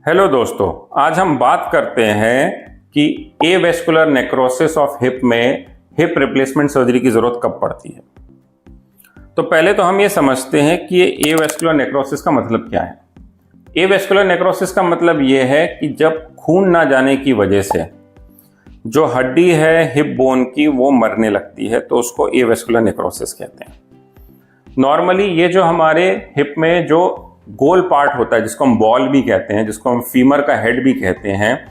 Hello दोस्तों, आज हम बात करते हैं कि एवेस्कुलर नेक्रोसिस ऑफ हिप में हिप रिप्लेसमेंट सर्जरी की जरूरत कब पड़ती है। तो पहले तो हम ये समझते हैं कि ये एवेस्कुलर नेक्रोसिस का मतलब क्या है। एवेस्कुलर नेक्रोसिस का मतलब ये है कि जब खून ना जाने की वजह से जो हड्डी है हिप बोन की वो मरने लगती है, तो उसको एवेस्कुलर नेक्रोसिस कहते हैं। नॉर्मली ये जो हमारे हिप में जो गोल पार्ट होता है, जिसको हम बॉल भी कहते हैं, जिसको हम फीमर का हेड भी कहते हैं,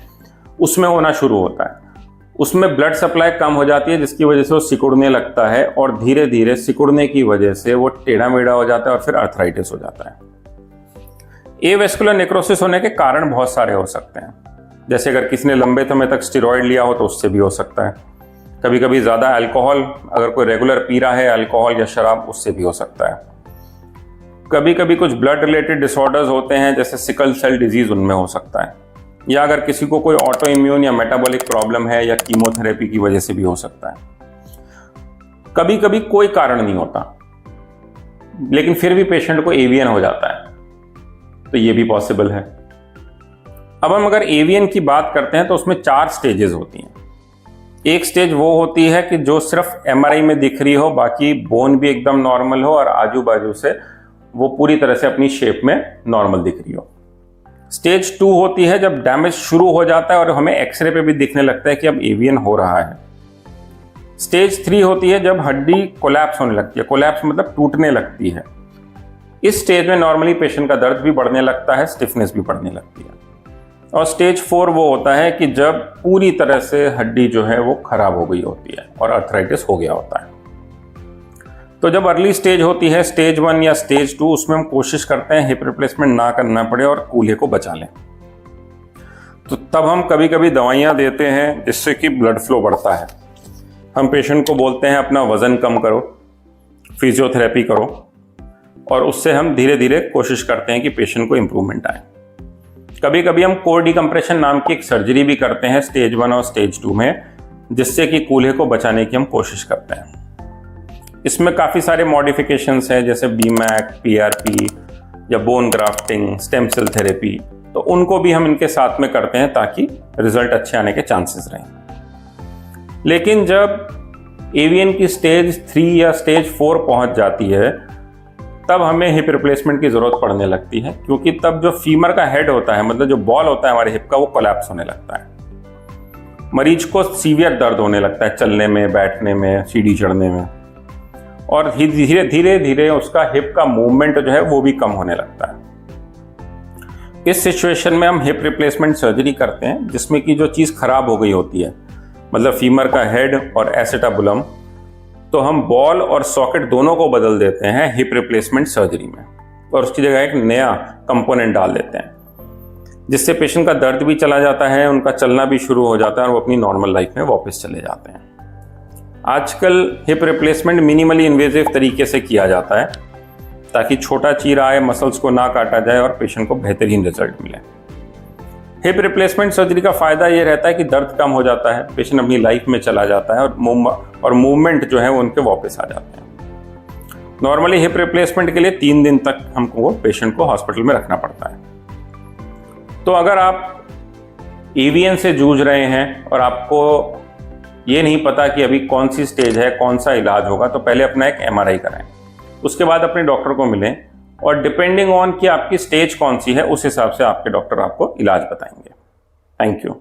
उसमें होना शुरू होता है। उसमें ब्लड सप्लाई कम हो जाती है, जिसकी वजह से वो सिकुड़ने लगता है और धीरे धीरे सिकुड़ने की वजह से वो टेढ़ा मेढ़ा हो जाता है और फिर अर्थराइटिस हो जाता है। एवेस्कुलर नेक्रोसिस होने के कारण बहुत सारे हो सकते हैं, जैसे अगर किसी ने लंबे समय तक स्टेरॉइड लिया हो तो उससे भी हो सकता है। कभी कभी ज़्यादा अल्कोहल, अगर कोई रेगुलर पी रहा है अल्कोहल या शराब, उससे भी हो सकता है। कभी कभी कुछ ब्लड रिलेटेड डिसऑर्डर्स होते हैं, जैसे सिकल सेल डिजीज, उनमें हो सकता है। या अगर किसी को कोई ऑटो इम्यून या मेटाबॉलिक प्रॉब्लम है या कीमोथेरेपी की वजह से भी हो सकता है। कभी कभी कोई कारण नहीं होता लेकिन फिर भी पेशेंट को एवीएन हो जाता है, तो ये भी पॉसिबल है। अब हम अगर एवीएन की बात करते हैं तो उसमें 4 स्टेजेस होती हैं। एक स्टेज वो होती है कि जो सिर्फ एमआरआई में दिख रही हो, बाकी बोन भी एकदम नॉर्मल हो और आजू बाजू से वो पूरी तरह से अपनी शेप में नॉर्मल दिख रही हो। स्टेज 2 होती है जब डैमेज शुरू हो जाता है और हमें एक्सरे पे भी दिखने लगता है कि अब एवीएन हो रहा है। स्टेज 3 होती है जब हड्डी कोलैप्स होने लगती है। कोलैप्स मतलब टूटने लगती है। इस स्टेज में नॉर्मली पेशेंट का दर्द भी बढ़ने लगता है, स्टिफनेस भी बढ़ने लगती है। और स्टेज 4 वो होता है कि जब पूरी तरह से हड्डी जो है वो खराब हो गई होती है और अर्थराइटिस हो गया होता है। तो जब अर्ली स्टेज होती है, स्टेज 1 या स्टेज 2, उसमें हम कोशिश करते हैं हिप रिप्लेसमेंट ना करना पड़े और कूल्हे को बचा लें। तो तब हम कभी कभी दवाइयाँ देते हैं जिससे कि ब्लड फ्लो बढ़ता है। हम पेशेंट को बोलते हैं अपना वजन कम करो, फिजियोथेरेपी करो, और उससे हम धीरे धीरे कोशिश करते हैं कि पेशेंट को इम्प्रूवमेंट आए। कभी कभी हम कोर डिकम्प्रेशन नाम की एक सर्जरी भी करते हैं स्टेज 1 और स्टेज 2 में, जिससे कि कूल्हे को बचाने की हम कोशिश करते हैं। इसमें काफ़ी सारे मॉडिफिकेशंस हैं, जैसे बीमैक, पीआरपी या bone grafting, stem cell therapy, तो उनको भी हम इनके साथ में करते हैं ताकि रिजल्ट अच्छे आने के चांसेस रहें। लेकिन जब एवीएन की स्टेज 3 या स्टेज 4 पहुंच जाती है, तब हमें हिप रिप्लेसमेंट की ज़रूरत पड़ने लगती है, क्योंकि तब जो फीमर का हेड होता है, मतलब जो बॉल होता है हमारे हिप का, वो कोलैप्स होने लगता है। मरीज को सीवियर दर्द होने लगता है चलने में, बैठने में, सीढ़ी चढ़ने में, और धीरे धीरे धीरे उसका हिप का मूवमेंट जो है वो भी कम होने लगता है। इस सिचुएशन में हम हिप रिप्लेसमेंट सर्जरी करते हैं, जिसमें कि जो चीज़ खराब हो गई होती है, मतलब फीमर का हेड और एसेटाबुलम, तो हम बॉल और सॉकेट दोनों को बदल देते हैं हिप रिप्लेसमेंट सर्जरी में, और उसकी जगह एक नया कंपोनेंट डाल देते हैं, जिससे पेशेंट का दर्द भी चला जाता है, उनका चलना भी शुरू हो जाता है और वो अपनी नॉर्मल लाइफ में वापस चले जाते हैं। आजकल हिप रिप्लेसमेंट मिनिमली इन्वेजिव तरीके से किया जाता है, ताकि छोटा चीरा आए, मसल्स को ना काटा जाए और पेशेंट को बेहतरीन रिजल्ट मिले। हिप रिप्लेसमेंट सर्जरी का फ़ायदा ये रहता है कि दर्द कम हो जाता है, पेशेंट अपनी लाइफ में चला जाता है और मूवमेंट जो है वो उनके वापस आ जाते हैं। नॉर्मली हिप रिप्लेसमेंट के लिए 3 दिन तक हमको पेशेंट को हॉस्पिटल में रखना पड़ता है। तो अगर आप एवीएन से जूझ रहे हैं और आपको ये नहीं पता कि अभी कौन सी स्टेज है, कौन सा इलाज होगा, तो पहले अपना एक एमआरआई कराएं, उसके बाद अपने डॉक्टर को मिलें, और डिपेंडिंग ऑन कि आपकी स्टेज कौन सी है, उस हिसाब से आपके डॉक्टर आपको इलाज बताएंगे। Thank you.